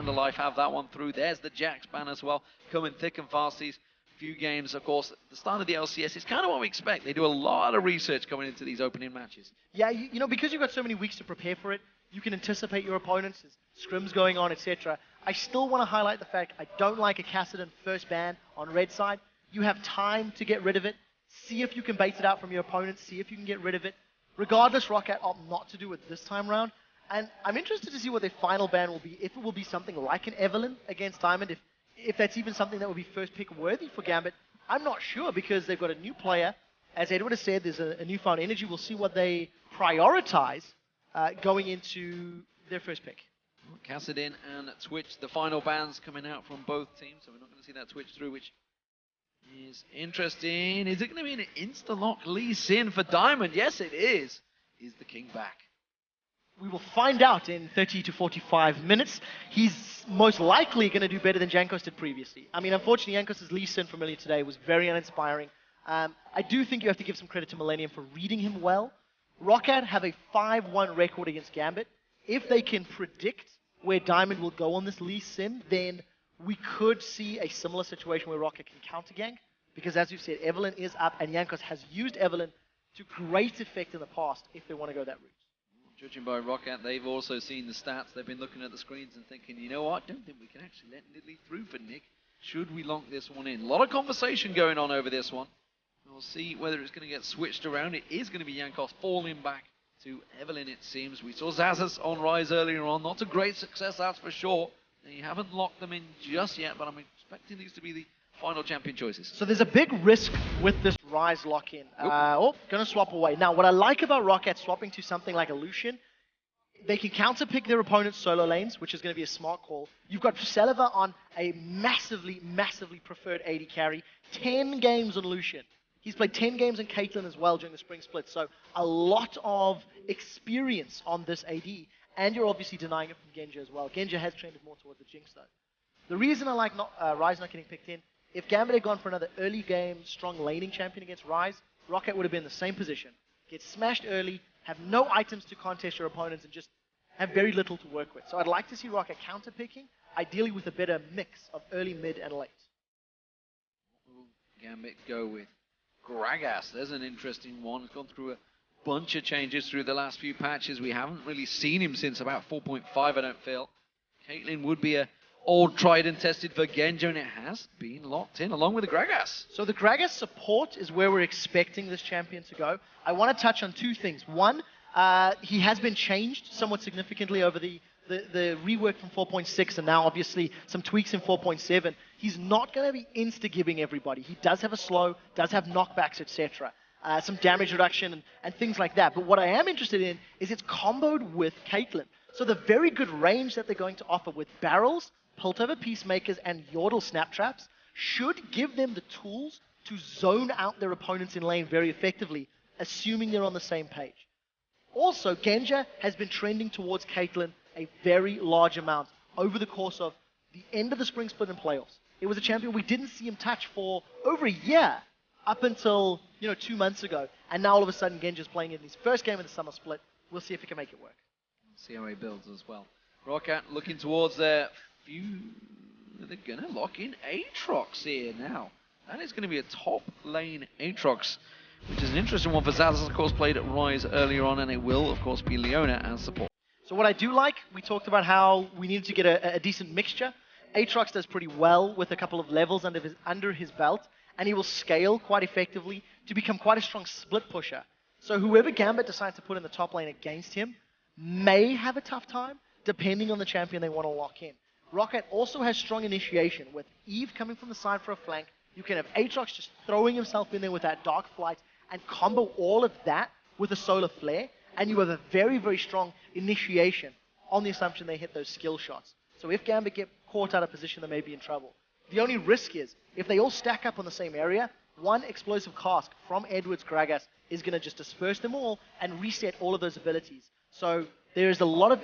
Vanderlife have that one through. There's the Jax ban as well, coming thick and fast these few games. Of course, the start of the LCS is kind of what we expect. They do a lot of research coming into these opening matches. Yeah, you know, because you've got so many weeks to prepare for it, you can anticipate your opponents, there's scrims going on, etc. I still want to highlight the fact I don't like a Kassadin first ban on red side. You have time to get rid of it. See if you can bait it out from your opponents. See if you can get rid of it. Regardless, Roccat opt not to do it this time round. And I'm interested to see what their final ban will be. If it will be something like an Evelyn against Diamond, if that's even something that would be first pick worthy for Gambit. I'm not sure because they've got a new player. As Edward has said, there's a newfound energy. We'll see what they prioritize going into their first pick. Kassadin and Twitch, the final bans coming out from both teams, so we're not going to see that Twitch through, which is interesting. Is it going to be an insta-lock Lee Sin for Diamond? Yes, it is. Is the king back? We will find out in 30 to 45 minutes. He's most likely going to do better than Jankos did previously. I mean, unfortunately, Jankos' Lee Sin from earlier today was very uninspiring. I do think you have to give some credit to Millennium for reading him well. Roccat have a 5-1 record against Gambit. If they can predict where Diamond will go on this Lee Sin, then we could see a similar situation where Roccat can counter-gank. Because as we've said, Evelyn is up, and Jankos has used Evelyn to great effect in the past if they want to go that route. Judging by Roccat, they've also seen the stats. They've been looking at the screens and thinking, you know what, don't think we can actually let Nidley through for Nick. Should we lock this one in? A lot of conversation going on over this one. We'll see whether it's going to get switched around. It is going to be Jankos falling back to Evelyn, it seems. We saw Xaxus on Rise earlier on. Not a great success, that's for sure. They haven't locked them in just yet, but I'm expecting these to be the final champion choices. So there's a big risk with this Rise lock-in. Going to swap away. Now, what I like about Roccat swapping to something like a Lucian, they can counter-pick their opponent's solo lanes, which is going to be a smart call. You've got Celaver on a massively, massively preferred AD carry. 10 games on Lucian. He's played 10 games in Caitlyn as well during the spring split, so a lot of experience on this AD. And you're obviously denying it from Genja as well. Genja has trended more towards the Jinx, though. The reason I like Rise not getting picked in, if Gambit had gone for another early game, strong laning champion against Rise, Roccat would have been in the same position. Get smashed early, have no items to contest your opponents, and just have very little to work with. So I'd like to see Roccat counter-picking, ideally with a better mix of early, mid, and late. What will Gambit go with? Gragas, there's an interesting one. He's gone through a bunch of changes through the last few patches. We haven't really seen him since about 4.5, I don't feel. Caitlyn would be a old tried and tested for Genja, and it has been locked in along with the Gragas. So the Gragas support is where we're expecting this champion to go. I want to touch on two things. One, he has been changed somewhat significantly over the rework from 4.6 and now obviously some tweaks in 4.7. He's not going to be insta-gibbing everybody. He does have a slow, does have knockbacks, etc. Some damage reduction and things like that. But what I am interested in is it's comboed with Caitlyn. So the very good range that they're going to offer with barrels, Piltover Peacemakers, and Yordle Snap Traps should give them the tools to zone out their opponents in lane very effectively, assuming they're on the same page. Also, Genja has been trending towards Caitlyn a very large amount over the course of the end of the spring split and playoffs. It was a champion we didn't see him touch for over a year, up until 2 months ago. And now all of a sudden Genja's playing in his first game of the summer split. We'll see if he can make it work. See how he builds as well. Roccat looking towards their few... They're going to lock in Aatrox here now. That is going to be a top lane Aatrox, which is an interesting one for Xaxus, of course, played at Rise earlier on, and it will, of course, be Leona as support. So what I do like, we talked about how we needed to get a decent mixture. Aatrox does pretty well with a couple of levels under his belt, and he will scale quite effectively to become quite a strong split pusher. So whoever Gambit decides to put in the top lane against him may have a tough time, depending on the champion they want to lock in. Roccat also has strong initiation, with Eve coming from the side for a flank. You can have Aatrox just throwing himself in there with that Dark Flight, and combo all of that with a Solar Flare, and you have a very, very strong initiation on the assumption they hit those skill shots. So if Gambit get caught out of position, they may be in trouble. The only risk is, if they all stack up on the same area, one explosive cask from Edward's Gragas is going to just disperse them all and reset all of those abilities. So there is a lot of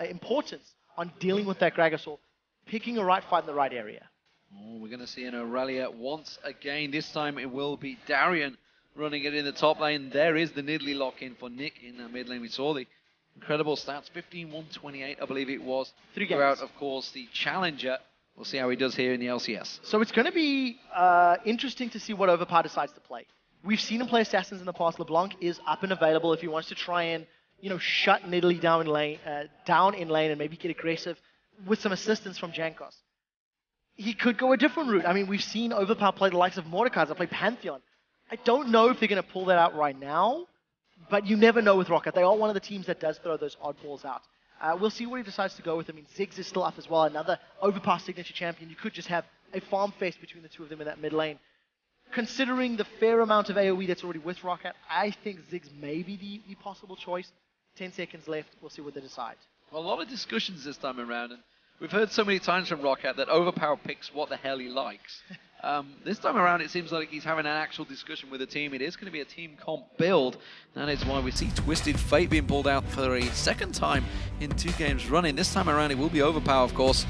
importance on dealing with that Gragas or picking a right fight in the right area. Oh, we're going to see an Aurelia once again. This time it will be Darien running it in the top lane. There is the Nidalee lock-in for Nick in that mid lane. We saw the Incredible stats, 15-128, I believe it was. 3 games. Throughout, of course, the Challenger. We'll see how he does here in the LCS. So it's going to be interesting to see what Overpow decides to play. We've seen him play Assassins in the past. LeBlanc is up and available if he wants to try and, shut Nidalee down in lane and maybe get aggressive with some assistance from Jankos. He could go a different route. I mean, we've seen Overpow play the likes of Mordecai, play Pantheon. I don't know if they're going to pull that out right now, but you never know with Roccat. They are one of the teams that does throw those oddballs out. We'll see what he decides to go with. I mean, Ziggs is still up as well, another Overpow signature champion. You could just have a farm fest between the two of them in that mid lane. Considering the fair amount of AoE that's already with Roccat, I think Ziggs may be the possible choice. 10 seconds left. We'll see what they decide. Well, a lot of discussions this time around, and we've heard so many times from Roccat that Overpow picks what the hell he likes. This time around, it seems like he's having an actual discussion with the team. It is going to be a team comp build. That is why we see Twisted Fate being pulled out for a second time in 2 games running. This time around, it will be Overpow, of course.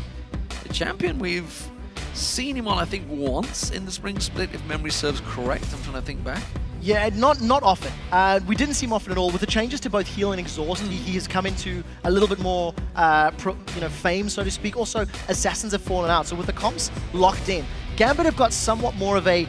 The champion, we've seen him on, I think, once in the spring split, if memory serves correct. I'm trying to think back. Yeah, not often. We didn't see him often at all. With the changes to both heal and exhaust, he has come into a little bit more fame, so to speak. Also, Assassins have fallen out. So with the comps locked in, Gambit have got somewhat more of a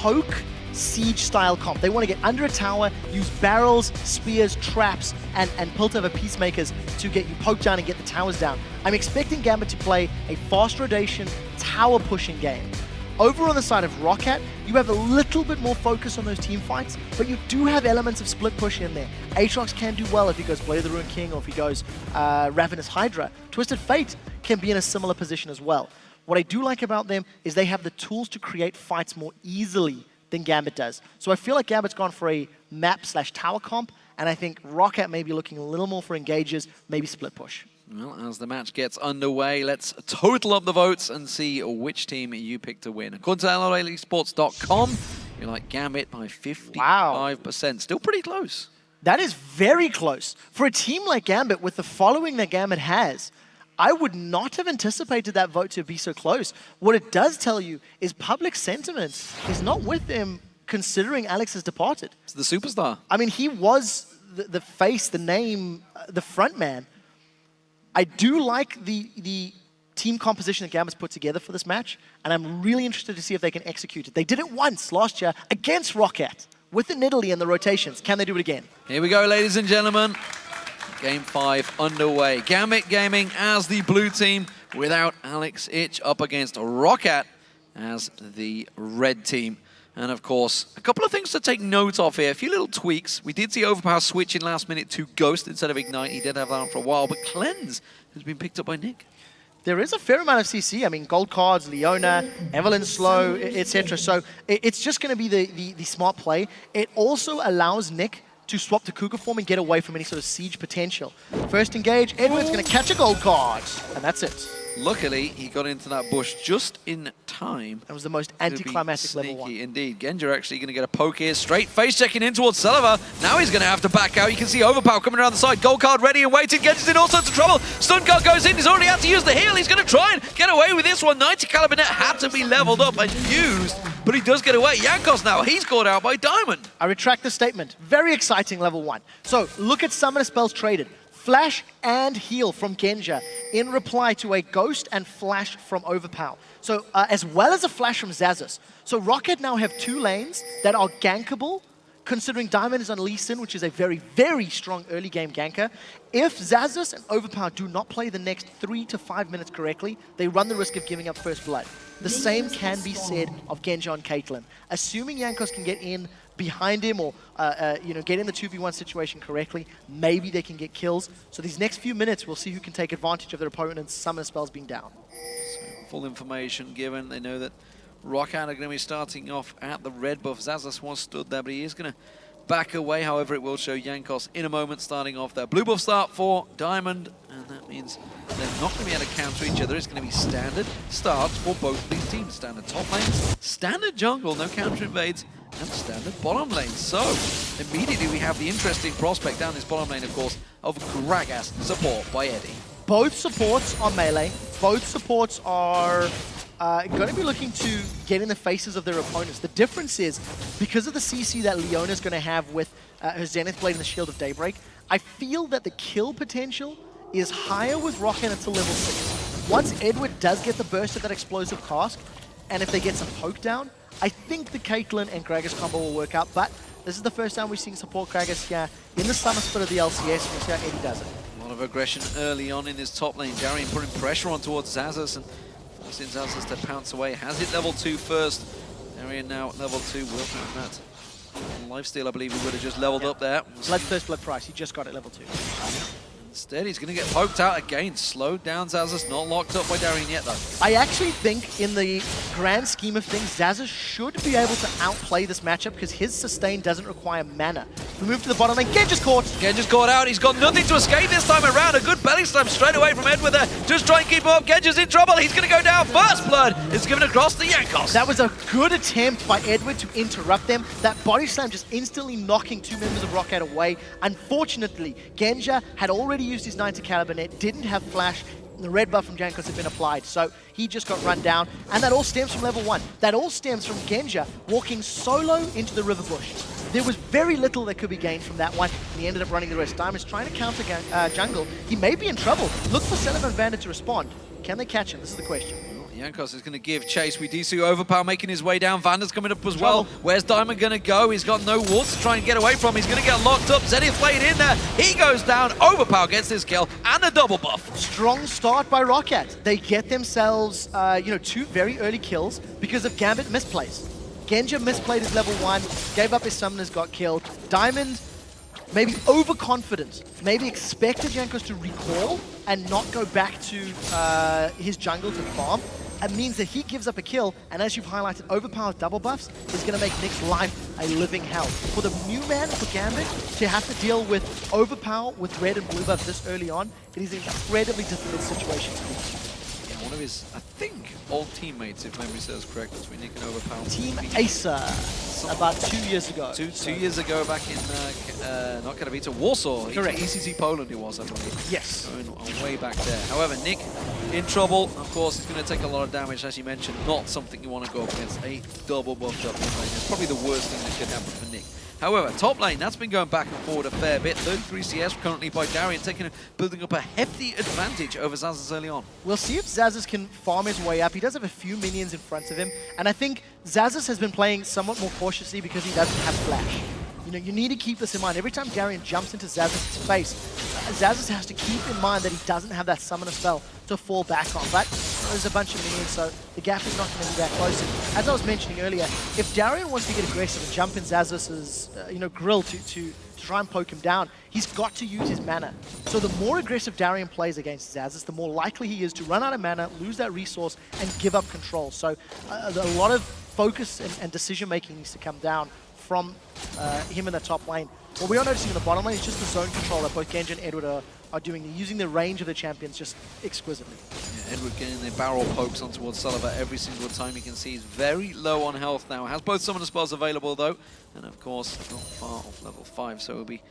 poke siege-style comp. They want to get under a tower, use barrels, spears, traps, and Piltover Peacemakers to get you poked down and get the towers down. I'm expecting Gambit to play a fast rotation, tower-pushing game. Over on the side of Roccat, you have a little bit more focus on those team fights, but you do have elements of split push in there. Aatrox can do well if he goes Blade of the Ruined King or if he goes Ravenous Hydra. Twisted Fate can be in a similar position as well. What I do like about them is they have the tools to create fights more easily than Gambit does. So I feel like Gambit's gone for a map/tower comp, and I think Roccat may be looking a little more for engages, maybe split push. Well, as the match gets underway, let's total up the votes and see which team you pick to win. According to LRLesports.com, you like Gambit by 55%. Wow. Still pretty close. That is very close. For a team like Gambit, with the following that Gambit has, I would not have anticipated that vote to be so close. What it does tell you is public sentiment is not with them, considering Alex has departed. It's the superstar. I mean, he was the face, the name, the front man. I do like the team composition that Gambit's put together for this match, and I'm really interested to see if they can execute it. They did it once last year against Roccat with the Nidalee and the rotations. Can they do it again? Here we go, ladies and gentlemen. Game 5 underway. Gambit Gaming as the blue team without Alex Ich up against Roccat as the red team. And of course, a couple of things to take note of here. A few little tweaks. We did see Overpow switching last minute to Ghost instead of Ignite. He did have that on for a while, but Cleanse has been picked up by Nick. There is a fair amount of CC. I mean, gold cards, Leona, Evelyn Slow, etc. So it's just going to be the smart play. It also allows Nick to swap to Cougar form and get away from any sort of siege potential. First engage, Edward's going to catch a gold card, and that's it. Luckily, he got into that bush just in time. That was the most anticlimactic level 1. Indeed. Genja actually going to get a poke here. Straight face checking in towards Celaver. Now he's going to have to back out. You can see Overpow coming around the side. Gold card ready and waiting. Genja's in all sorts of trouble. Stun card goes in. He's already had to use the heal. He's going to try and get away with this one. 90 caliber net had to be leveled up and used, but he does get away. Jankos now, he's caught out by Diamond. I retract the statement. Very exciting level 1. So look at summoner spells traded. Flash and heal from Genja in reply to a Ghost and Flash from Overpow. So as well as a Flash from Xaxus. So Roccat now have 2 lanes that are gankable, considering Diamond is on Lee Sin, which is a very, very strong early game ganker. If Xaxus and Overpow do not play the next 3 to 5 minutes correctly, they run the risk of giving up first blood. The same can be said of Genja and Caitlyn. Assuming Jankos can get in behind him or get in the 2v1 situation correctly, maybe they can get kills. So these next few minutes, we'll see who can take advantage of their opponent's summoner spells being down. So full information given. They know that Roccat are going to be starting off at the red buff. Xaxus was stood there, but he is going to back away. However, it will show Jankos in a moment starting off there. Blue buff start for Diamond, and that means they're not going to be able to counter each other. It's going to be standard starts for both of these teams. Standard top lane, standard jungle, no counter invades, and standard bottom lane. So immediately we have the interesting prospect down this bottom lane, of course, of Gragas support by Eddie. Both supports are melee. Both supports are going to be looking to get in the faces of their opponents. The difference is, because of the CC that Leona's going to have with her Zenith Blade and the Shield of Daybreak, I feel that the kill potential is higher with Roccat until level 6. Once Edward does get the burst of that explosive cask, and if they get some poke down, I think the Caitlyn and Gragas combo will work out, but this is the first time we've seen support Gragas here in the summer split of the LCS, and we'll see how Eddie does it. A lot of aggression early on in his top lane. Darien putting pressure on towards Xaxus and forcing Xaxus to pounce away. Has hit level 2 first. Darien now at level 2 will have that. Lifesteal, I believe he would have just leveled up there. Blood first, blood price. He just got it level 2. Instead, he's going to get poked out again. Slowed down Xaxus, not locked up by Darien yet, though. I actually think, in the grand scheme of things, Xaxus should be able to outplay this matchup because his sustain doesn't require mana. We move to the bottom lane. Genja's caught. Genja's caught out. He's got nothing to escape this time around. A good belly slam straight away from Edward there. Just try and keep him up. Genja's in trouble. He's going to go down. First blood is given across the Jankos. That was a good attempt by Edward to interrupt them. That body slam just instantly knocking 2 members of Roccat away. Unfortunately, Genja had already used his 90 caliber net, didn't have flash. The red buff from Jankos had been applied, so he just got run down. And that all stems from level 1. That all stems from Genja walking solo into the river bush. There was very little that could be gained from that one, and he ended up running the rest. Diamond's trying to counter jungle. He may be in trouble. Look for Celaver and VandeR to respond. Can they catch him? This is the question. Jankos is going to give chase. We do see Overpow making his way down. VandeR's coming up as well. Where's Diamond going to go? He's got no walls to try and get away from. He's going to get locked up. Zenith played in there. He goes down. Overpow gets his kill and a double buff. Strong start by Roccat. They get themselves, 2 very early kills because of Gambit misplays. Genja misplayed his level 1, gave up his summoners, got killed. Diamond, maybe overconfident, maybe expected Jankos to recall and not go back to his jungle to farm. It means that he gives up a kill, and as you've highlighted, Overpower double buffs is going to make Nick's life a living hell. For the new man, for Gambit, to have to deal with Overpower with red and blue buff this early on, it is an incredibly difficult situation to be in. One of his, I think, old teammates, if memory serves correct, between Nick and Overpower. Team Acer, about 2 years ago. Two years ago, back in, not Katowice, Warsaw. Correct. ECC Poland it was, I believe. Yes. Going way back there. However, Nick in trouble. Of course, he's going to take a lot of damage, as you mentioned. Not something you want to go up against. A double buffed up lane. It's probably the worst thing that could happen for Nick. However, top lane, that's been going back and forward a fair bit. 33 CS currently by Darien, building up a hefty advantage over Xaxus early on. We'll see if Xaxus can farm his way up. He does have a few minions in front of him, and I think Xaxus has been playing somewhat more cautiously because he doesn't have flash. You need to keep this in mind. Every time Darien jumps into Xaxus' face, Xaxus has to keep in mind that he doesn't have that summoner spell to fall back on. But there's a bunch of minions, so the gap is not going to be that close. And as I was mentioning earlier, if Darien wants to get aggressive and jump in Xaxus' grill to try and poke him down, he's got to use his mana. So the more aggressive Darien plays against Xaxus, the more likely he is to run out of mana, lose that resource, and give up control. So a lot of focus and decision-making needs to come down from him in the top lane. What we are noticing in the bottom lane is just the zone control that both Genja and Edward are doing. They're using the range of the champions just exquisitely. Yeah, Edward getting the barrel pokes on towards Celaver every single time. You can see he's very low on health now. Has both summoner spells available though, and of course not far off level 5, so he'll be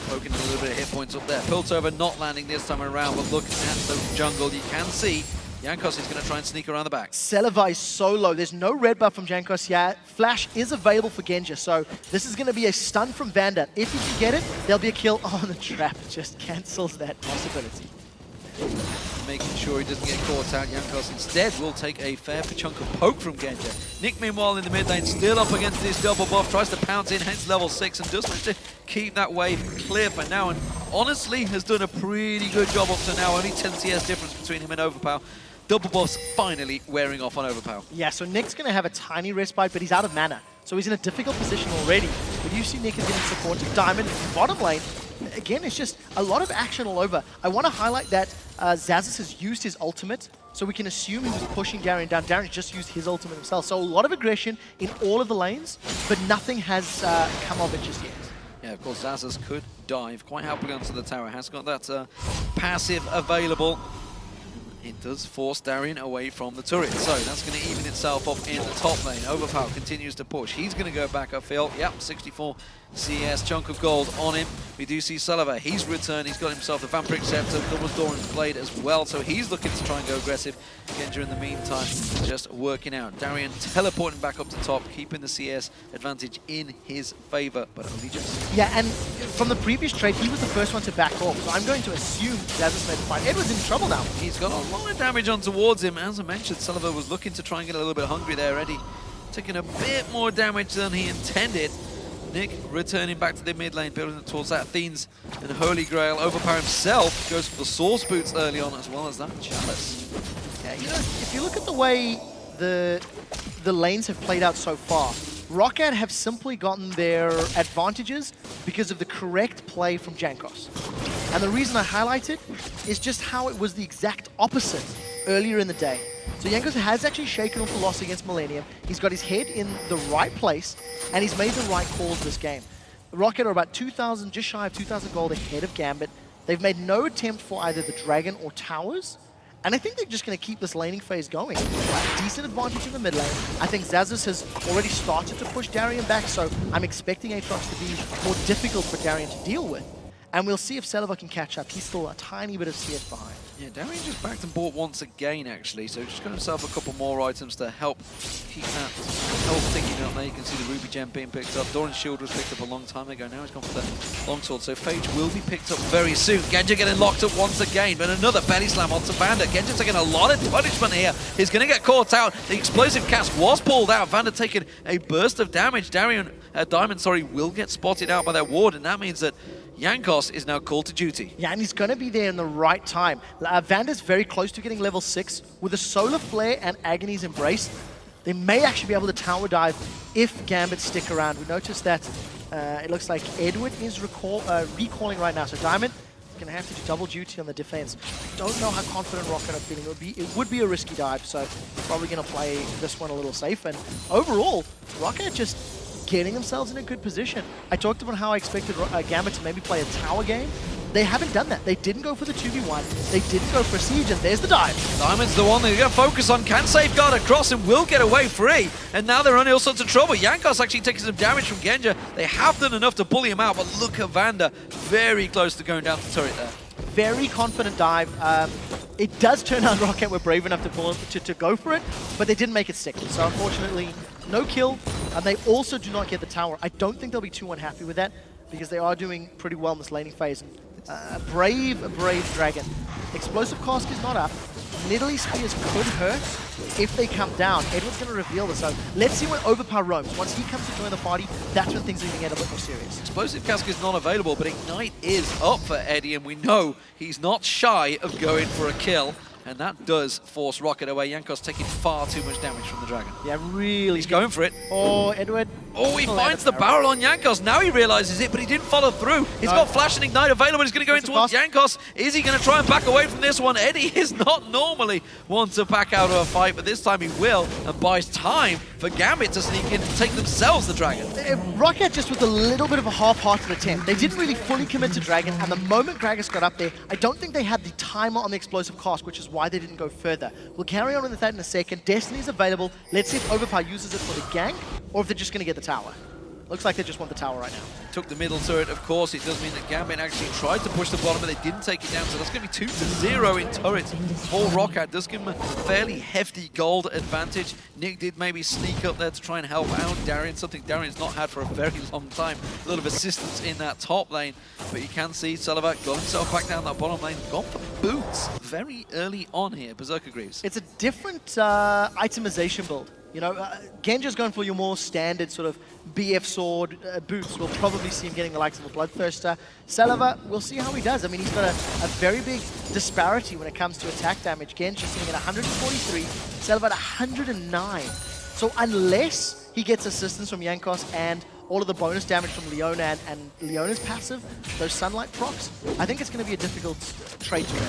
poking a little bit of hit points up there. Piltover not landing this time around, but looking at the jungle, you can see Jankos is going to try and sneak around the back. Celaver is so low. There's no red buff from Jankos yet. Flash is available for Genja, so this is going to be a stun from VandeR. If he can get it, there'll be a kill. Oh, the trap just cancels that possibility. Making sure he doesn't get caught out. Jankos instead will take a fair chunk of poke from Genja. Nick, meanwhile, in the mid lane, still up against this double buff, tries to pounce in, hence level 6, and does manage to keep that wave clear for now, and honestly has done a pretty good job up to now. Only 10 CS difference between him and Overpow. Double buffs finally wearing off on Overpow. Yeah, so Nick's going to have a tiny respite, but he's out of mana. So he's in a difficult position already. But you see Nick is getting support to Diamond bottom lane. Again, it's just a lot of action all over. I want to highlight that Xaxus has used his ultimate, so we can assume he was pushing Darien down. Darien just used his ultimate himself. So a lot of aggression in all of the lanes, but nothing has come of it just yet. Yeah, of course, Xaxus could dive quite happily onto the tower. Has got that passive available. It does force Darien away from the turret, so that's going to even itself up in the top lane. Overpow continues to push. He's going to go back upfield. Yep, 64 CS, chunk of gold on him. We do see Celaver. He's returned. He's got himself the VandeR scepter. Double Doran's blade as well, so he's looking to try and go aggressive. Genja in the meantime just working out. Darien teleporting back up to top, keeping the CS advantage in his favor, but only just. Yeah, and from the previous trade, he was the first one to back off, so I'm going to assume Xaxus made the fight. Edward's in trouble now. He's got a lot of damage on towards him. As I mentioned, Celaver was looking to try and get a little bit hungry there. Eddie taking a bit more damage than he intended. Nick returning back to the mid lane, building towards that Athene's and Holy Grail. Overpower himself goes for the Source Boots early on, as well as that Chalice. Yeah, you know, if you look at the way the lanes have played out so far, Roccat have simply gotten their advantages because of the correct play from Jankos. And the reason I highlight it is just how it was the exact opposite earlier in the day. So Jankos has actually shaken off the loss against Millennium. He's got his head in the right place, and he's made the right calls this game. Roccat are about 2,000, just shy of 2,000 gold ahead of Gambit. They've made no attempt for either the Dragon or Towers, and I think they're just going to keep this laning phase going. Decent advantage in the mid lane. I think Xaxus has already started to push Darien back, so I'm expecting Aatrox to be more difficult for Darien to deal with. And we'll see if Celaver can catch up. He's still a tiny bit of CS behind. Yeah, Darien just backed and bought once again, actually, so just got himself a couple more items to help keep that health ticking up there. You can see the Ruby Gem being picked up. Doran's shield was picked up a long time ago. Now he's gone for the longsword, so Phage will be picked up very soon. Genja getting locked up once again, but another belly slam onto VandeR. Genja taking a lot of punishment here. He's going to get caught out. The explosive cast was pulled out. VandeR taking a burst of damage. Diamond, will get spotted out by their ward, and that means that Jankos is now called to duty. Yeah, and he's going to be there in the right time. VandeR's very close to getting level 6. With a Solar Flare and Agony's Embrace, they may actually be able to tower dive if Gambit stick around. We noticed that it looks like Edward is recalling right now, so Diamond is going to have to do double duty on the defense. Don't know how confident Roccat are feeling. It would be a risky dive, so probably going to play this one a little safe. And overall, Roccat just getting themselves in a good position. I talked about how I expected Gambit to maybe play a tower game. They haven't done that. They didn't go for the 2v1. They didn't go for a siege, and there's the dive. Diamond's the one they're going to focus on. Can safeguard across and will get away free. And now they're in all sorts of trouble. Jankos actually taking some damage from Genja. They have done enough to bully him out, but look at VandeR. Very close to going down the turret there. Very confident dive. It does turn out Roccat were brave enough to go for it, but they didn't make it stick. So unfortunately, no kill, and they also do not get the tower. I don't think they'll be too unhappy with that, because they are doing pretty well in this laning phase. A brave Dragon. Explosive Cask is not up. Nidalee Spears could hurt if they come down. Edward's going to reveal this, so let's see when Overpow roams. Once he comes to join the party, that's when things are going to get a bit more serious. Explosive Cask is not available, but Ignite is up for Eddie, and we know he's not shy of going for a kill. And that does force Roccat away. Jankos taking far too much damage from the Dragon. Yeah, really. He's going for it. Oh, Edward. Oh, he finds the barrel on Jankos. Now he realizes it, but he didn't follow through. He's got Flash and Ignite available. He's going to go in towards Jankos. Is he going to try and back away from this one? Eddie is not normally one to back out of a fight, but this time he will, and buys time for Gambit to sneak in and take themselves the Dragon. Roccat just with a little bit of a half-hearted attempt. They didn't really fully commit to Dragon, and the moment Gragas got up there, I don't think they had the timer on the Explosive Cask, which is why they didn't go further. We'll carry on with that in a second. Destiny's available. Let's see if Overpow uses it for the gank, or if they're just going to get the tower. Looks like they just want the tower right now. Took the middle turret, of course. It does mean that Gambit actually tried to push the bottom, but they didn't take it down. So that's going to be 2-0 in turrets for Roccat. Does give him a fairly hefty gold advantage. Nick did maybe sneak up there to try and help out Darien, something Darien's not had for a very long time. A lot of assistance in that top lane. But you can see Celaver got himself back down that bottom lane. Gone for boots very early on here, Berserker Greaves. It's a different itemization build. You know, Genja's going for your more standard sort of BF sword boots. We'll probably see him getting the likes of a Bloodthirster. Celaver, we'll see how he does. I mean, he's got a very big disparity when it comes to attack damage. Genja sitting at 143, Celaver at 109. So unless he gets assistance from Jankos and all of the bonus damage from Leona and Leona's passive, those Sunlight procs, I think it's going to be a difficult trade to win.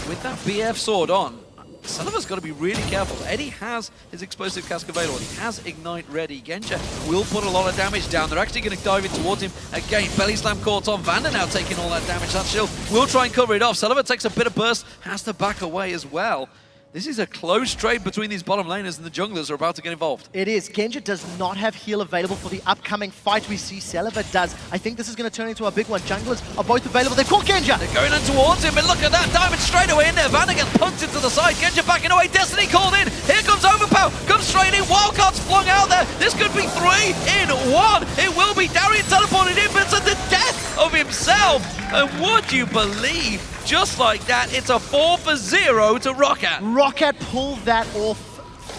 With that BF sword on, Celaver's got to be really careful. Eddie has his Explosive Cask available. He has Ignite ready. Genja will put a lot of damage down. They're actually going to dive in towards him again. Belly Slam caught on. VandeR now taking all that damage. That shield will try and cover it off. Celaver takes a bit of burst, has to back away as well. This is a close trade between these bottom laners, and the junglers are about to get involved. It is. Genja does not have heal available for the upcoming fight. We see Celaver does. I think this is going to turn into a big one. Junglers are both available. They've caught Genja. They're going in towards him, and look at that. Diamond straight away in there. VandeR gets punked into the side. Genja backing away. Destiny called in. Here comes Overpow. Comes straight in. Wildcard's flung out there. This could be 3 in 1. It will be. Darien teleported in, but it's at the death of himself. And would you believe, just like that, it's a 4-for-0 to Roccat. Roccat pulled that off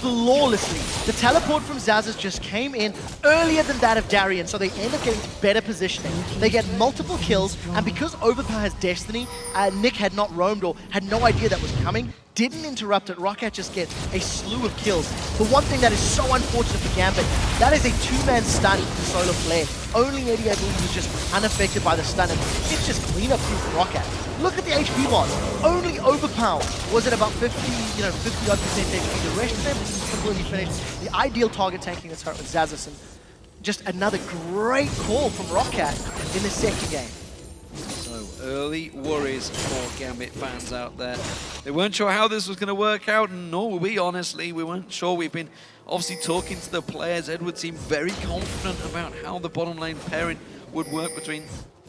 flawlessly. The teleport from Xaxus just came in earlier than that of Darien, so they end up getting better positioning. They get multiple kills, and because Overpow has Destiny, Nick had not roamed or had no idea that was coming, didn't interrupt it. Roccat just gets a slew of kills. The one thing that is so unfortunate for Gambit, that is a 2-man stun for Solar Flare. Only Eddie, I believe, was just unaffected by the stun, and it's just clean up through for Roccat. Look at the HP bars. Only Overpow was at about 50, 50-odd percent HP. The rest of them completely finished. The ideal target tanking that's hurt with Xaxus, and just another great call from Roccat in the second game. So early worries for Gambit fans out there. They weren't sure how this was going to work out, and nor were we, honestly. We weren't sure. We've been obviously talking to the players. Edward seemed very confident about how the bottom lane pairing would work between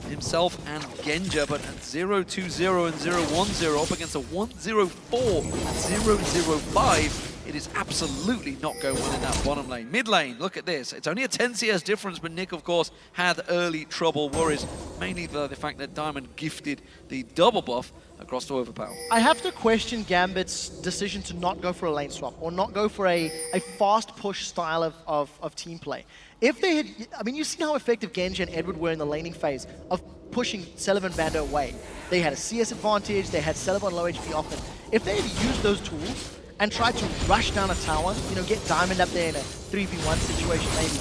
himself and Genja, but at 0-2-0 and 0-1-0 up against a 1-0-4 and 0-0-5, it is absolutely not going well in that bottom lane. Mid lane, look at this. It's only a 10 CS difference, but Nick, of course, had early trouble worries, mainly the fact that Diamond gifted the double buff across to Overpow. I have to question Gambit's decision to not go for a lane swap or not go for a fast push style of team play. If they had, I mean, you see how effective Genja and Edward were in the laning phase of pushing Celaver and VandeR away. They had a CS advantage, they had Celaver on low HP often. If they had used those tools and tried to rush down a tower, get Diamond up there in a 3v1 situation maybe,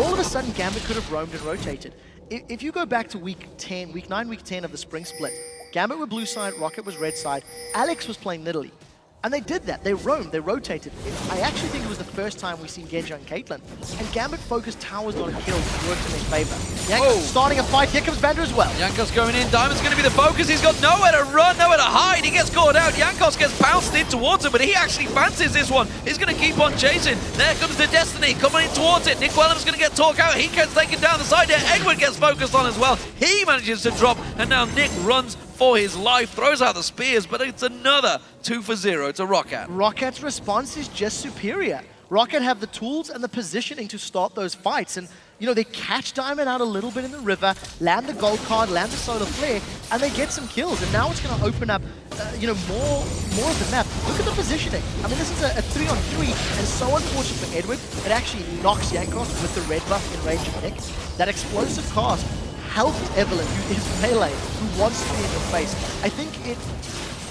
all of a sudden Gambit could have roamed and rotated. If you go back to week 9, week 10 of the spring split, Gambit were blue side, Roccat was red side, Alex was playing Nidalee. And they did that. They roamed, they rotated. I actually think it was the first time we've seen Genja and Caitlyn. And Gambit focused towers on kills, worked in their favor. Jankos starting a fight. Here comes VandeR as well. Jankos going in. Diamond's going to be the focus. He's got nowhere to run, nowhere to hide. He gets caught out. Jankos gets pounced in towards him, but he actually fancies this one. He's going to keep on chasing. There comes the Destiny coming in towards it. Nick Wellham's going to get talked out. He gets taken down the side there. Edward gets focused on as well. He manages to drop, and now Nick runs for his life, throws out the spears, but it's another 2-for-0 to Roccat. Rockat's response is just superior. Roccat have the tools and the positioning to start those fights, and they catch Diamond out a little bit in the river, land the gold card, land the solar flare, and they get some kills. And now it's going to open up, more of the map. Look at the positioning. I mean, this is a 3-on-3, and so unfortunate for Edward, it actually knocks Jankos with the red buff in range of Nick. That explosive cast helped Evelyn, who is melee, who wants to be in your face. I think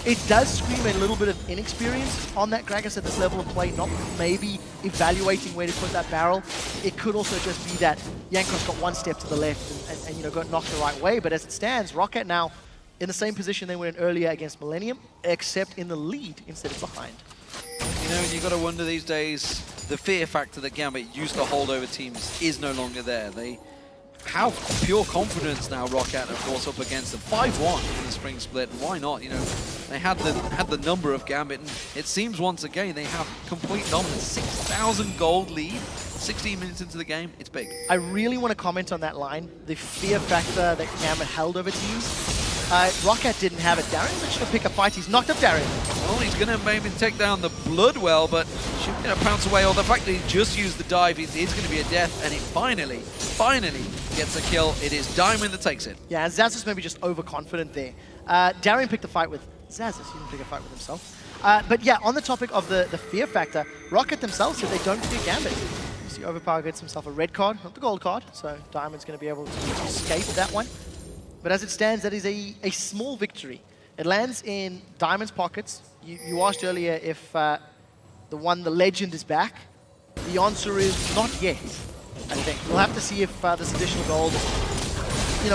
it does scream a little bit of inexperience on that Gragas at this level of play, not maybe evaluating where to put that barrel. It could also just be that Jankos got one step to the left and got knocked the right way. But as it stands, Roccat now in the same position they were in earlier against Millennium, except in the lead instead of behind. You got to wonder these days, the fear factor that Gambit used to hold over teams is no longer there. They have pure confidence now, Roccat, of course, up against them. 5-1 in the spring split. Why not? They had the number of Gambit, and it seems once again they have complete dominance. 6,000 gold lead, 16 minutes into the game. It's big. I really want to comment on that line, the fear factor that Gambit held over teams. Roccat didn't have it. Darien's actually going to pick a fight. He's knocked up Darien. Well, he's going to maybe take down the Bloodwell, but she's going to pounce away. Or the fact that he just used the dive, it's going to be a death, and it finally gets a kill. It is Diamond that takes it. Yeah, and Xaxus maybe just overconfident there. Darien picked a fight with Xaxus. He didn't pick a fight with himself. But yeah, on the topic of the fear factor, Roccat themselves said they don't fear Gambit. You see Overpower gets himself a red card, not the gold card, so Diamond's going to be able to escape that one. But as it stands, that is a small victory. It lands in Diamond's pockets. You asked earlier if the legend is back. The answer is not yet, I think. We'll have to see if this additional gold,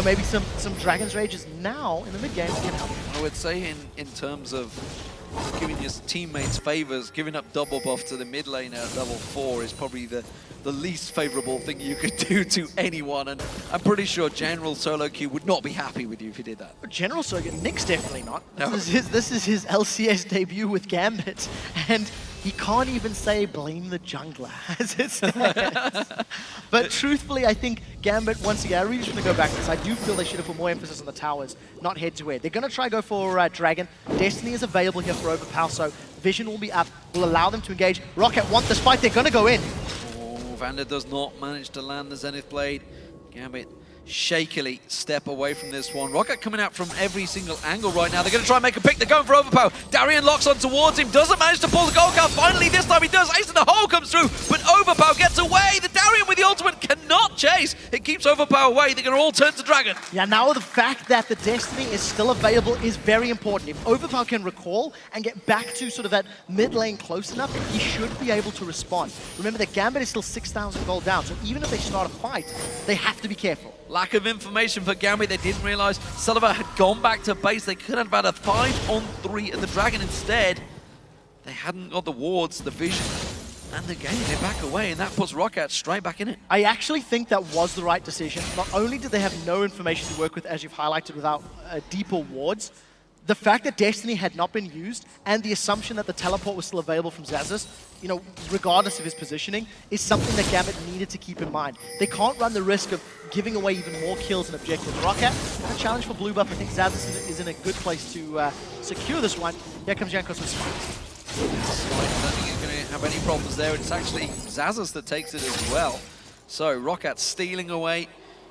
maybe some Dragon's Rage is now in the mid-game can help. I would say in terms of giving your teammates favors, giving up double buff to the mid lane at level 4 is probably the least favorable thing you could do to anyone, and I'm pretty sure General Solo Q would not be happy with you if you did that. General Solo Q, Nick's definitely not. No. This is his LCS debut with Gambit, and he can't even say blame the jungler as it stands. But truthfully, I think Gambit, once again, I really just want to go back to this. I do feel they should have put more emphasis on the towers, not head-to-head. They're going to try go for Dragon. Destiny is available here for Overpow, so Vision will be up, will allow them to engage. Roccat want this fight, they're going to go in. VandeR does not manage to land the Zenith Blade. Gambit shakily step away from this one. Roccat coming out from every single angle right now. They're going to try and make a pick. They're going for Overpow. Darien locks on towards him. Doesn't manage to pull the gold card. Finally, this time he does. Ace in the hole comes through, but Overpow gets away. The Darien with the ultimate cannot chase. It keeps Overpow away. They're going to all turn to Dragon. Yeah, now the fact that the Destiny is still available is very important. If Overpow can recall and get back to sort of that mid lane close enough, he should be able to respond. Remember that Gambit is still 6,000 gold down, so even if they start a fight, they have to be careful. Lack of information for Gambit. They didn't realize Celaver had gone back to base. They could have had a 5-on-3 at the Dragon instead. They hadn't got the wards, the vision, and again they back away, and that puts Roccat straight back in it. I actually think that was the right decision. Not only did they have no information to work with, as you've highlighted, without deeper wards, the fact that Destiny had not been used and the assumption that the teleport was still available from Xaxus, you know, regardless of his positioning, is something that Gambit needed to keep in mind. They can't run the risk of giving away even more kills and objectives. Roccat, a challenge for blue buff. I think Xaxus is in a good place to secure this one. Here comes Jankos with Smite. I don't think he's going to have any problems there. It's actually Xaxus that takes it as well. So Roccat stealing away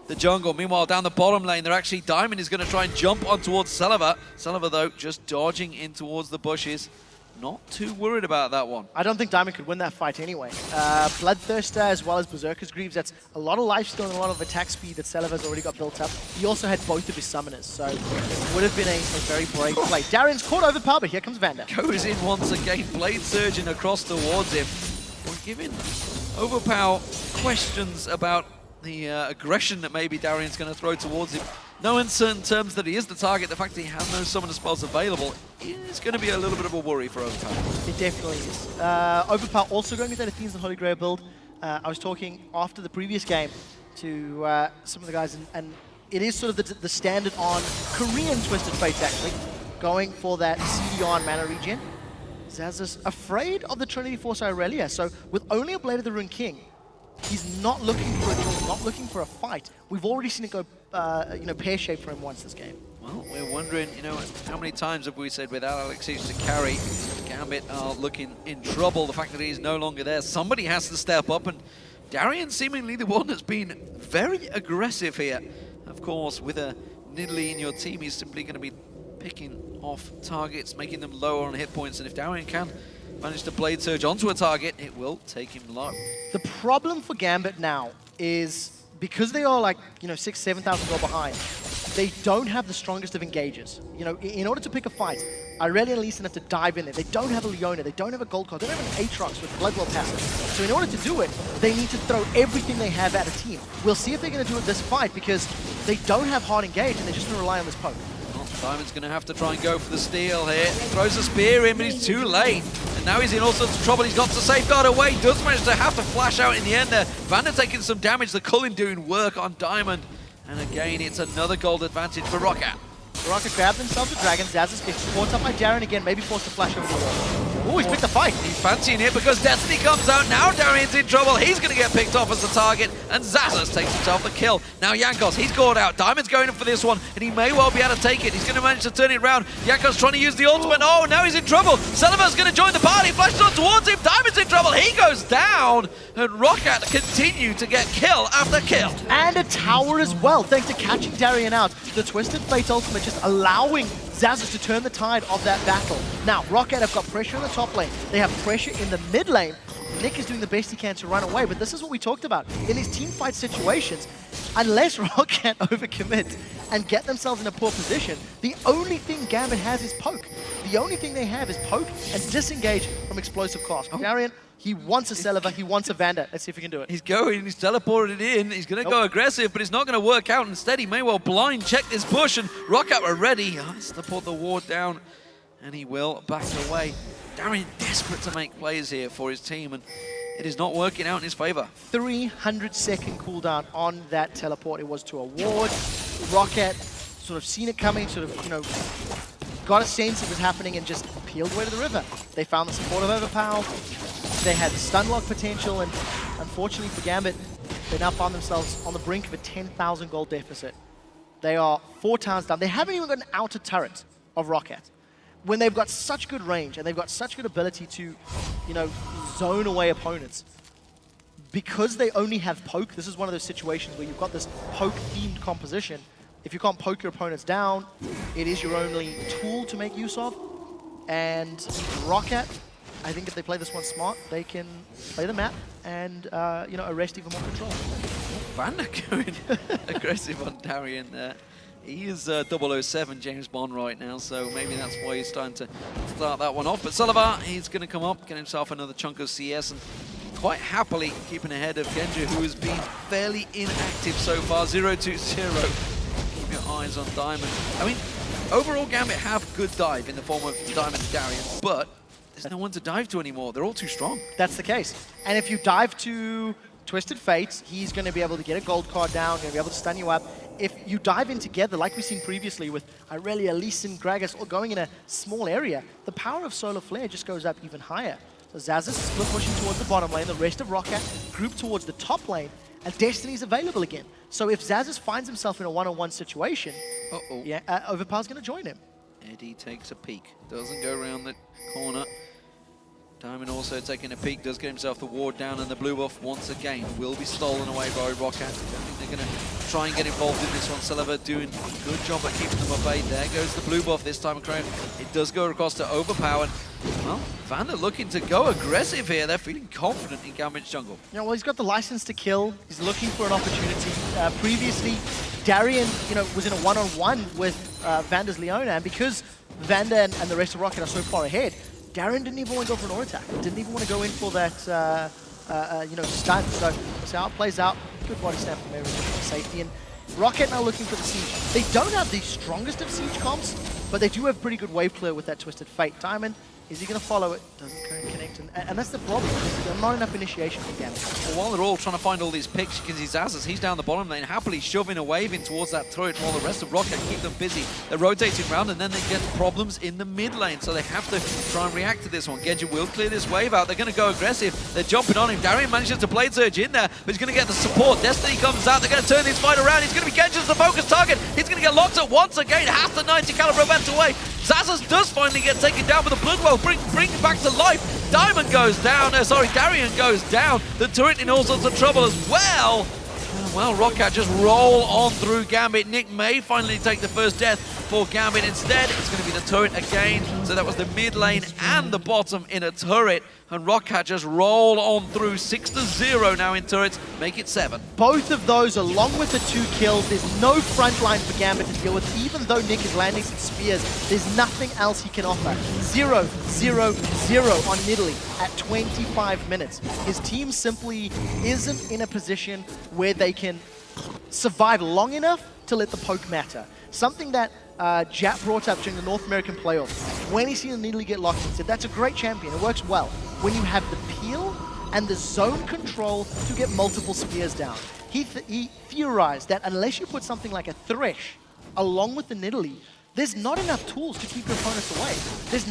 the jungle. Meanwhile, down the bottom lane, they're actually Diamond is going to try and jump on towards Celaver. Celaver, though, just dodging in towards the bushes. Not too worried about that one. I don't think Diamond could win that fight anyway. Bloodthirster as well as Berserker's Greaves, that's a lot of lifesteal and a lot of attack speed that Celaver's already got built up. He also had both of his summoners, so it would have been a very brave play. Darien's caught Overpow, but here comes VandeR. Goes in once again, Blade surging across towards him. We're giving Overpow questions about the aggression that maybe Darien's going to throw towards him. No uncertain terms that he is the target. The fact that he has no summoner spells available is going to be a little bit of a worry for Overpow. It definitely is. Overpow also going with that Athena's and Holy Grail build. I was talking after the previous game to some of the guys, and it is sort of the standard on Korean Twisted Fates, actually, going for that CDR and mana regen. Xaxus afraid of the Trinity Force Irelia, so with only a Blade of the Rune King, he's not looking for a duel, not looking for a fight. We've already seen it go, pear-shaped for him once this game. Well, we're wondering, how many times have we said without Alexis to carry, Gambit are looking in trouble. The fact that he's no longer there, somebody has to step up, and Darien seemingly the one that's been very aggressive here. Of course, with a Nidalee in your team, he's simply going to be picking off targets, making them lower on hit points, and if Darien can manage to Blade Surge onto a target, it will take him low. The problem for Gambit now is, because they are like, 6,000, 7,000 gold behind, they don't have the strongest of engages. In order to pick a fight, Irelia and Lee Sin have to dive in there. They don't have a Leona, they don't have a gold card, they don't have an Aatrox with Bloodwell passive. So in order to do it, they need to throw everything they have at a team. We'll see if they're going to do it this fight, because they don't have hard engage and they're just going to rely on this poke. Diamond's going to have to try and go for the steal here. Throws a spear in, but he's too late. And now he's in all sorts of trouble. He's got to safeguard away. Does manage to have to flash out in the end there. VandeR taking some damage. The Cologne doing work on Diamond. And again, it's another gold advantage for Roccat. Roccat grabbed themselves a dragon. Xaxus gets caught up by Darien again, maybe forced to flash over the wall. Oh, he's picked a fight. He's fancying it because Destiny comes out. Now Darien's in trouble. He's going to get picked off as the target, and Xaxus takes himself the kill. Now Jankos, he's caught out. Diamond's going in for this one, and he may well be able to take it. He's going to manage to turn it around. Jankos trying to use the ultimate. Oh, now he's in trouble. Celaver's going to join the party. Flashes on towards him. Diamond's in trouble. He goes down, and Roccat continue to get kill after kill. And a tower as well, thanks to catching Darien out. The Twisted Fate ultimate just allowing Xaxus to turn the tide of that battle. Now, Roccat have got pressure in the top lane. They have pressure in the mid lane. Nick is doing the best he can to run away, but this is what we talked about. In these team fight situations, unless Roccat overcommit and get themselves in a poor position, the only thing Gambit has is poke. The only thing they have is poke and disengage from explosive cast. Darien, he wants a Celaver, he wants a VandeR. Let's see if he can do it. He's going, he's teleported in, he's going to go aggressive, but it's not going to work out. Instead, he may well blind check this bush, and Roccat are ready. Has to put the ward down. and he will back away. Darien desperate to make plays here for his team, and it is not working out in his favor. 300-second cooldown on that teleport. It was to a ward. Roccat sort of seen it coming, sort of, you know, got a sense it was happening and just peeled away to the river. They found the support of Overpow. They had stun lock potential, and unfortunately for Gambit, they now found themselves on the brink of a 10,000 gold deficit. They are 4 towns down. They haven't even got an outer turret of Roccat. When they've got such good range and they've got such good ability to, you know, zone away opponents, because they only have poke, this is one of those situations where you've got this poke-themed composition. If you can't poke your opponents down, it is your only tool to make use of. And Roccat, I think if they play this one smart, they can play the map and, you know, arrest even more control. VandeR going aggressive on Darien there. He is 007 James Bond right now, so maybe that's why he's starting to start that one off. But Celaver, he's going to come up, get himself another chunk of CS, and quite happily keeping ahead of Genja, who has been fairly inactive so far. 0-2-0. Keep your eyes on Diamond. I mean, overall Gambit have good dive in the form of Diamond and Darien, but there's no one to dive to anymore. They're all too strong. That's the case. And if you dive to Twisted Fates, he's going to be able to get a gold card down, going to be able to stun you up. If you dive in together, like we've seen previously with Irelia, Lee Sin, Gragas, all going in a small area, the power of Solar Flare just goes up even higher. So Xaxus is split pushing towards the bottom lane, the rest of Roccat group towards the top lane, and Destiny's available again. So if Xaxus finds himself in a one-on-one situation, yeah, Overpow's going to join him. Eddie takes a peek, doesn't go around the corner. Diamond also taking a peek, does get himself the ward down, and the blue buff once again will be stolen away by Roccat. I think they're going to try and get involved in this one. Celaver doing a good job at keeping them at bay. There goes the blue buff this time around. It does go across to Overpow, and well, VandeR looking to go aggressive here. They're feeling confident in Gambit's jungle. Yeah, well, he's got the license to kill. He's looking for an opportunity. Previously, Darien, you know, was in a one-on-one with VandeR's Leona, and because VandeR and the rest of Roccat are so far ahead, Darien didn't even want to go for an auto attack. Didn't even want to go in for that, you know, stun. So we'll see how it plays out. Good body slam from Avery for safety. And Roccat now looking for the siege. They don't have the strongest of siege comps, but they do have pretty good wave clear with that Twisted Fate. Diamond, is he going to follow it? Doesn't connect. And that's the problem. There's not enough initiation for Gambit. Well, while they're all trying to find all these picks, you can see Xaxus, he's down the bottom lane, happily shoving a wave in towards that turret, while the rest of Roccat keep them busy. They're rotating around, and then they get problems in the mid lane, so they have to try and react to this one. Genja will clear this wave out. They're going to go aggressive. They're jumping on him. Darien manages to blade surge in there, but he's going to get the support. Destiny comes out. They're going to turn this fight around. He's going to be Genja's the focus target. He's going to get locked at once again. Has the 90 caliber event away. Xaxus does finally get taken down with a blood well, bring him back to life. Diamond goes down, Darien goes down. The turret in all sorts of trouble as well. Well, Roccat just roll on through Gambit. Nick may finally take the first death for Gambit. Instead, it's going to be the turret again. So that was the mid lane and the bottom in a turret. And Roccat just roll on through 6-0 now in turrets, make it 7. Both of those, along with the 2 kills, there's no front line for Gambit to deal with. Even though Nick is landing some spears, there's nothing else he can offer. 0-0-0 on Nidalee at 25 minutes. His team simply isn't in a position where they can survive long enough to let the poke matter. Something that Jap brought up during the North American playoffs. When he seen Nidalee get locked in, he said, that's a great champion, it works well. When you have the peel and the zone control to get multiple spears down. He theorized that unless you put something like a Thresh along with the Nidalee, there's not enough tools to keep your opponents away. There's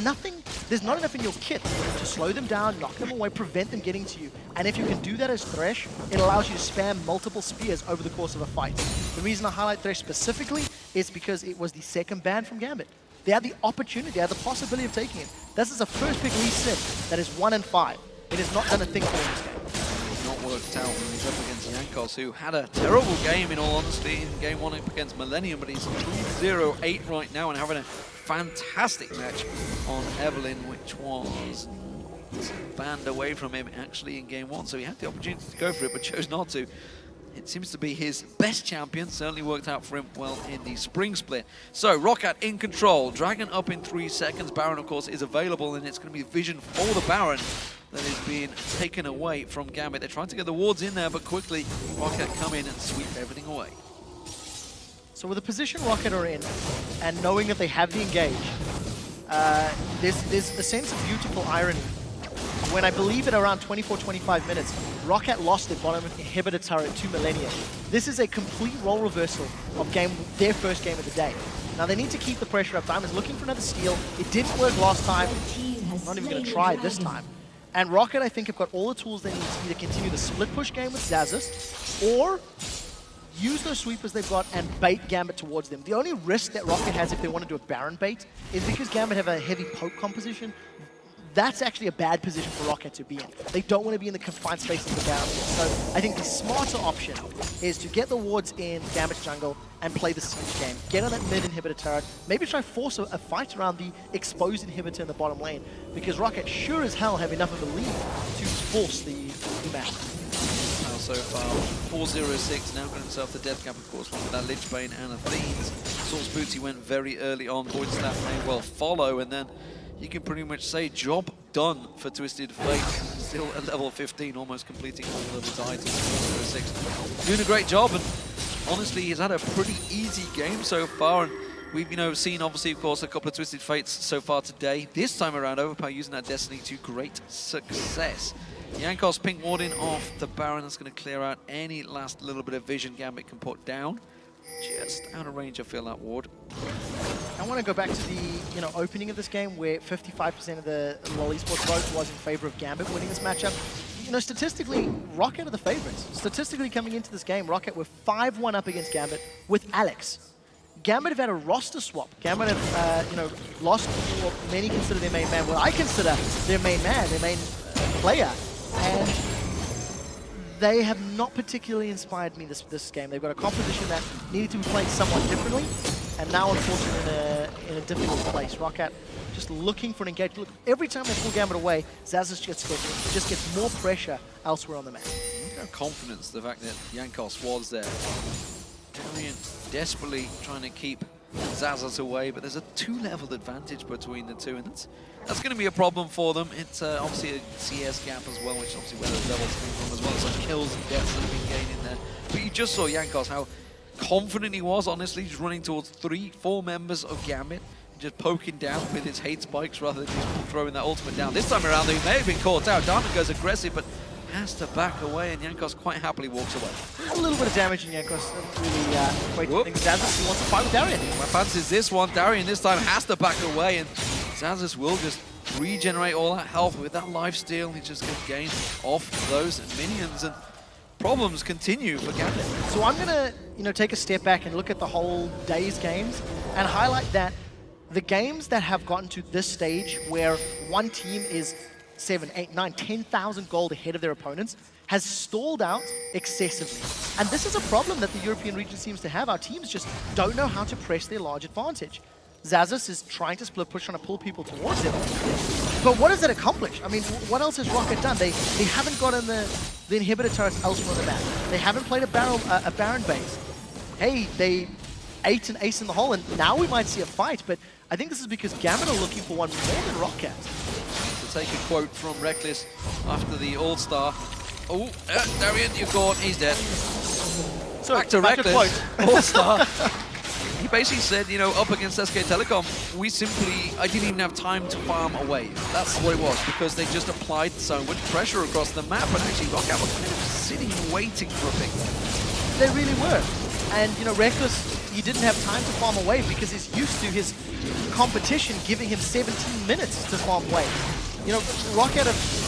not enough in your kit to slow them down, knock them away, prevent them getting to you. And if you can do that as Thresh, it allows you to spam multiple spears over the course of a fight. The reason I highlight Thresh specifically is because it was the second ban from Gambit. They had the opportunity, they had the possibility of taking it. This is a first pick Lee Sin that is 1-5. It has not done a thing for him this game. It's not worked out when he's up against Jankos, who had a terrible game in all honesty in game 1 up against Millennium, but he's 2-0-8 right now and having a fantastic match on Evelyn, which was banned away from him actually in game 1, so he had the opportunity to go for it but chose not to. It seems to be his best champion, certainly worked out for him well in the spring split. So, Roccat in control, Dragon up in 3 seconds. Baron, of course, is available, and it's going to be vision for the Baron that is being taken away from Gambit. They're trying to get the wards in there, but quickly, Roccat come in and sweep everything away. So with the position Roccat are in, and knowing that they have the engage, there's a sense of beautiful irony when I believe at around 24-25 minutes, Roccat lost their bottom inhibitor turret to Millennium. This is a complete role reversal of their first game of the day. Now they need to keep the pressure up. Diamond's looking for another steal. It didn't work last time. I'm not even going to try this time. And Roccat, I think, have got all the tools they need to either continue the split push game with Xaxus or use those sweepers they've got and bait Gambit towards them. The only risk that Roccat has if they want to do a Baron bait is because Gambit have a heavy poke composition. That's actually a bad position for Roccat to be in. They don't want to be in the confined space of the Baron. So I think the smarter option is to get the wards in Gambit's jungle and play the siege game. Get on that mid inhibitor turret. Maybe try force a fight around the exposed inhibitor in the bottom lane, because Roccat sure as hell have enough of a lead to force the match. So far, 4-0-6, now got himself the death cap, of course, with that Lich Bane and Athene's. Source Booty went very early on, Void Staff may well follow, and then you can pretty much say job done for Twisted Fate. Still at level 15, almost completing all of his items. 4-0-6. Doing a great job, and honestly, he's had a pretty easy game so far. And we've seen, obviously, of course, a couple of Twisted Fates so far today. This time around, Overpow using that Destiny to great success. Jankos pink warding off the Baron. That's going to clear out any last little bit of vision Gambit can put down. Just out of range, I feel, that ward. I want to go back to the opening of this game where 55% of the LoL Esports vote was in favor of Gambit winning this matchup. Statistically, Roccat are the favorites. Statistically, coming into this game, Roccat were 5-1 up against Gambit with Alex. Gambit have had a roster swap. Gambit have, lost what many consider their main man. Well, I consider their main man, their main player. And they have not particularly inspired me this game. They've got a composition that needed to be played somewhat differently, and now unfortunately in a difficult place. Roccat just looking for an engagement. Look, every time they pull Gambit away, Xaxus just gets more pressure elsewhere on the map. Look how confidence the fact that Jankos was there. Darien desperately trying to keep Xaxus away, but there's a 2-level advantage between the two, and that's going to be a problem for them. It's obviously a CS gap as well, which is obviously where those levels come from as well, so kills and deaths that have been gaining there. But you just saw Jankos, how confident he was, honestly, just running towards 3-4 members of Gambit, just poking down with his hate spikes rather than just throwing that ultimate down. This time around, he may have been caught out. Diamond goes aggressive, but has to back away, and Jankos quite happily walks away. A little bit of damage in Jankos really equates things. Xaxus, he wants to fight with Darien. My fancies this one. Darien this time has to back away, and Xaxus will just regenerate all that health with that lifesteal. He just gets gained off those minions, and problems continue for Gambit. So I'm gonna, take a step back and look at the whole day's games and highlight that the games that have gotten to this stage where one team is 7, 8, 9, 10,000 gold ahead of their opponents has stalled out excessively. And this is a problem that the European region seems to have. Our teams just don't know how to press their large advantage. Xaxus is trying to split push, trying to pull people towards him. But what does it accomplish? I mean, what else has Roccat done? They haven't gotten the inhibitor turrets elsewhere on the map. They haven't played a Baron base. Hey, they ate an ace in the hole, and now we might see a fight, but I think this is because Gambit are looking for one more than Roccat. To take a quote from Reckless after the All-Star. Oh, Darien, you're gone, he's dead. So back to Reckless, All-Star. He basically said, up against SK Telecom, I didn't even have time to farm away. That's what it was, because they just applied so much pressure across the map, and actually Roccat was kind of sitting waiting for a pick. They really were. And, Reckless, he didn't have time to farm away because he's used to his competition giving him 17 minutes to farm away. Roccat,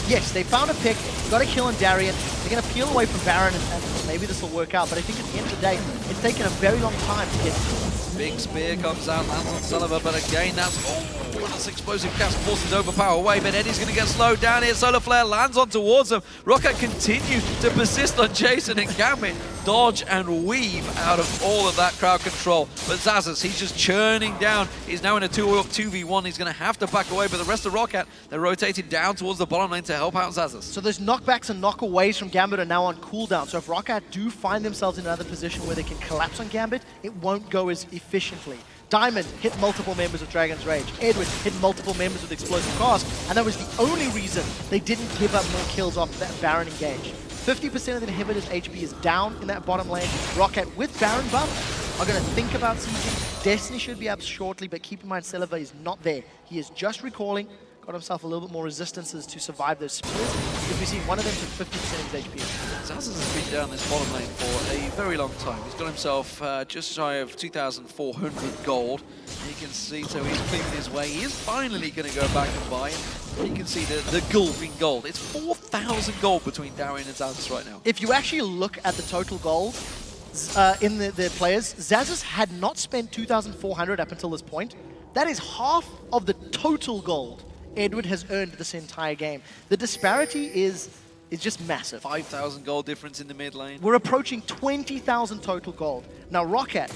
yes, they found a pick, got a kill on Darien. They're going to peel away from Baron, and maybe this will work out. But I think at the end of the day, it's taken a very long time to get to this. Big spear comes out, lands on Celaver, but again, that's explosive cast forces Overpow away, but Eddie's going to get slowed down here. Solar Flare lands on towards him. Roccat continues to persist on Jason, and Gambit dodge and weave out of all of that crowd control. But Xaxus, he's just churning down. He's now in a 2v1. He's going to have to back away, but the rest of Roccat, they're rotating down towards the bottom lane to help out Xaxus. So those knockbacks and knockaways from Gambit are now on cooldown. So if Roccat do find themselves in another position where they can collapse on Gambit, it won't go as efficiently. Diamond hit multiple members of Dragon's Rage. Edward hit multiple members with Explosive Cast, and that was the only reason they didn't give up more kills off that Baron engage. 50% of the inhibitor's HP is down in that bottom lane. Roccat with Baron buff are going to think about sieging. Destiny should be up shortly, but keep in mind Celaver is not there. He is just recalling, got himself a little bit more resistances to survive those spears. If we see one of them took 50% of his HP. Xaxus has been down this bottom lane for a very long time. He's got himself just shy of 2,400 gold. You can see, so he's clearing his way. He is finally going to go back and buy. You can see the gulf in gold. It's 4,000 gold between Darien and Xaxus right now. If you actually look at the total gold in the players, Xaxus had not spent 2,400 up until this point. That is half of the total gold Edward has earned this entire game. The disparity is just massive. 5,000 gold difference in the mid lane. We're approaching 20,000 total gold. Now, Roccat,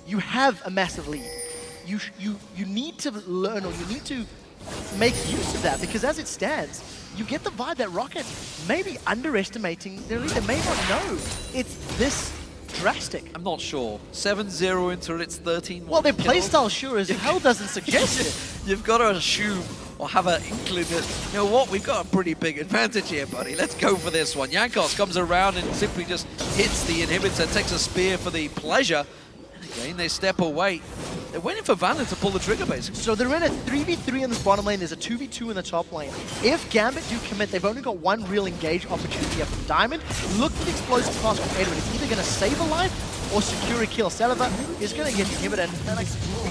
you have a massive lead. You need to learn, or you need to make use of that, because as it stands, you get the vibe that Roccat may be underestimating their lead. They may not know it's this drastic. I'm not sure. 7-0 until it's 13-1. Well, their playstyle sure as hell doesn't suggest it. You've got to assume or have an inkling that, you know what, we've got a pretty big advantage here, buddy. Let's go for this one. Jankos comes around and simply just hits the inhibitor, takes a spear for the pleasure. And again, they step away. They're waiting for VandeR to pull the trigger, basically. So they're in a 3v3 in this bottom lane. There's a 2v2 in the top lane. If Gambit do commit, they've only got one real engage opportunity up from Diamond. Look for the explosive pass from Edward. It's either going to save a life or secure a kill. Celaver is going to get inhibited. And like,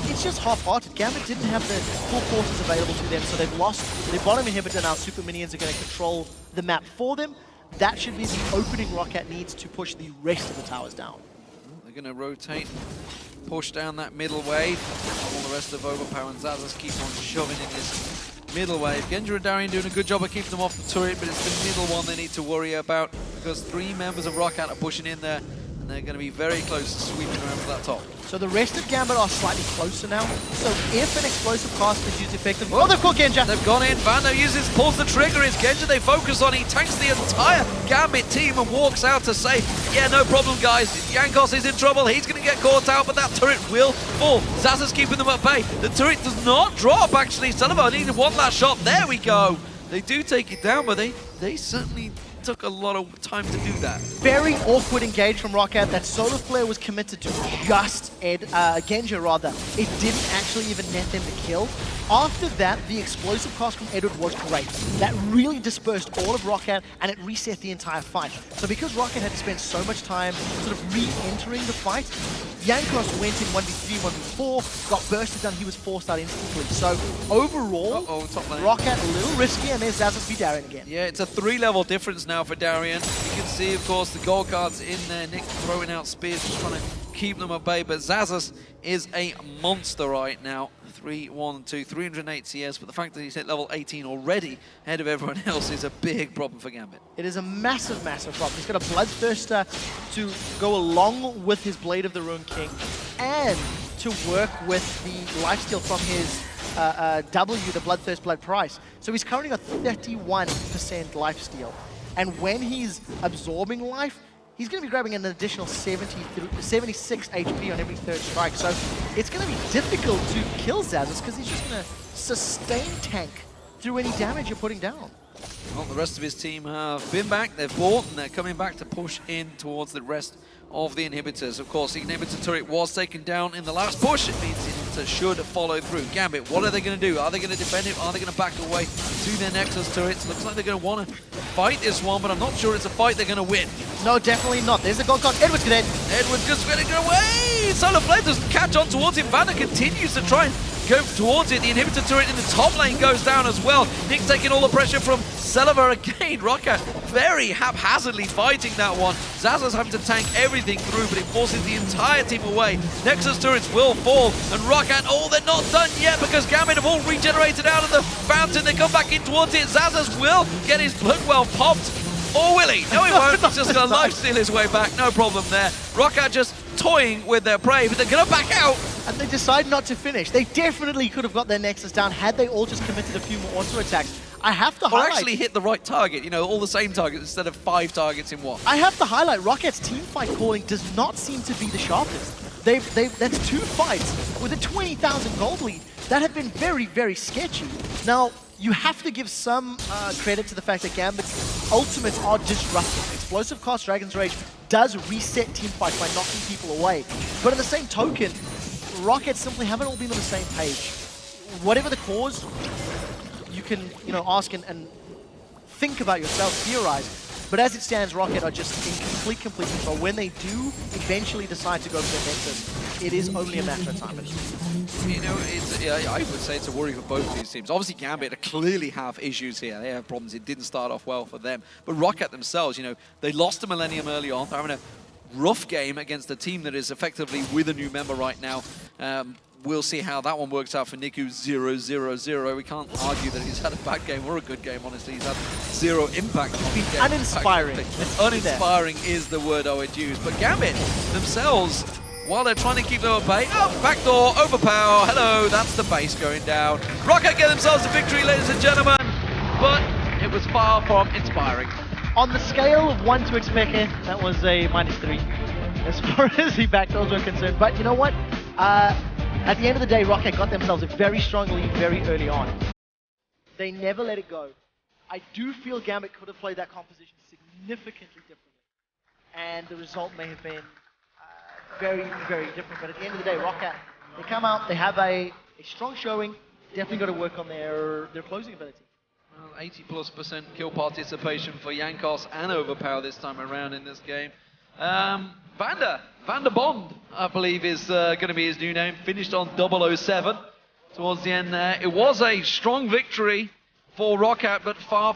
it's just half-hearted. Gambit didn't have the full forces available to them, so they've lost their bottom inhibitor. Now super minions are going to control the map for them. That should be the opening Roccat needs to push the rest of the towers down. They're going to rotate, push down that middle wave. All the rest of Overpow and Xaxus keep on shoving in this middle wave. Genja and Darien doing a good job of keeping them off the turret, but it's the middle one they need to worry about, because 3 members of Roccat are pushing in there, and they're going to be very close to sweeping around for that top. So the rest of Gambit are slightly closer now. So if an explosive cast is used effectively... Oh, they've caught Genja! They've gone in. VandeR pulls the trigger. It's Genja they focus on. He tanks the entire Gambit team and walks out to say, yeah, no problem, guys. Jankos is in trouble. He's going to get caught out, but that turret will fall. Xaxus keeping them at bay. The turret does not drop, actually. Celaver needed one last shot. There we go. They do take it down, but they certainly took a lot of time to do that. Very awkward engage from Roccat. That solo player was committed to just Genja rather. It didn't actually even net them the kill. After that, the explosive cast from Edward was great. That really dispersed all of Roccat, and it reset the entire fight. So because Roccat had to spend so much time sort of re-entering the fight, Jankos went in 1v3, 1v4, got bursted down, he was forced out instantly. So overall, top lane. Roccat a little risky, and there's Xaxus v Darien again. Yeah, it's a 3-level difference now for Darien. You can see, of course, the gold cards in there. Nick throwing out spears, just trying to keep them at bay, but Xaxus is a monster right now. 3-1-2, 308 CS, but the fact that he's hit level 18 already ahead of everyone else is a big problem for Gambit. It is a massive, massive problem. He's got a Bloodthirster to go along with his Blade of the Ruined King and to work with the lifesteal from his W, the Bloodthirst Blood Price. So he's currently got 31% lifesteal. And when he's absorbing life, he's going to be grabbing an additional 76 HP on every third strike. So it's going to be difficult to kill Xaxus because he's just going to sustain tank through any damage you're putting down. Well, the rest of his team have been back, they've bought, and they're coming back to push in towards the rest of the inhibitors. Of course, the inhibitor turret was taken down in the last push. It means it should follow through. Gambit, what are they going to do? Are they going to defend it? Are they going to back away to their Nexus turrets? Looks like they're going to want to fight this one, but I'm not sure it's a fight they're going to win. No, definitely not. There's a gold card. Edward's dead. Edward's just going to go away. Solar Flare doesn't catch on towards him. VandeR continues to try and go towards it. The inhibitor turret in the top lane goes down as well. Nick taking all the pressure from Celaver again. Roccat very haphazardly fighting that one. Xaxus having to tank everything through, but it forces the entire team away. Nexus turrets will fall, and Roccat, oh, they're not done yet because Gambit have all regenerated out of the fountain. They come back in towards it. Xaxus will get his blood well popped. Or will he? No, he won't. He's just going to lifesteal his way back. No problem there. Roccat just toying with their prey, but they're going to back out. And they decide not to finish. They definitely could have got their Nexus down had they all just committed a few more auto attacks. I have to highlight... Or actually hit the right target, you know, all the same targets instead of 5 targets in one. I have to highlight Rocket's teamfight calling does not seem to be the sharpest. That's 2 fights with a 20,000 gold lead that have been very, very sketchy. Now, you have to give some credit to the fact that Gambit's ultimates are disruptive. Explosive Cast, Dragon's Rage, does reset teamfights by knocking people away. But in the same token, Roccat simply haven't all been on the same page. Whatever the cause, you can, you know, ask and think about yourself, theorize. But as it stands, Roccat are just in complete control. When they do eventually decide to go for their Nexus, it is only a matter of time. You know, I would say it's a worry for both these teams. Obviously, Gambit clearly have issues here. They have problems. It didn't start off well for them. But Roccat themselves, you know, they lost to Millennium early on. They're having a rough game against a team that is effectively with a new member right now. We'll see how that one works out for Niku 0-0-0. We can't argue that he's had a bad game or a good game, honestly. He's had zero impact on the game. Uninspiring. Uninspiring is the word I would use. But Gambit themselves, while they're trying to keep them at bay, backdoor, Overpow, hello, that's the base going down. Roccat get themselves a victory, ladies and gentlemen, but it was far from inspiring. On the scale of 1 to ex-KMT, that was a -3 as far as the backdoors were concerned. But you know what? At the end of the day, Roccat got themselves a very strong lead very early on. They never let it go. I do feel Gambit could have played that composition significantly differently. And the result may have been very, very different. But at the end of the day, Roccat, they come out, they have a strong showing, definitely got to work on their closing ability. Well, 80+% kill participation for Jankos and Overpow this time around in this game. VandeR Bond, I believe, is going to be his new name. Finished on 007 towards the end there. It was a strong victory for Roccat, but far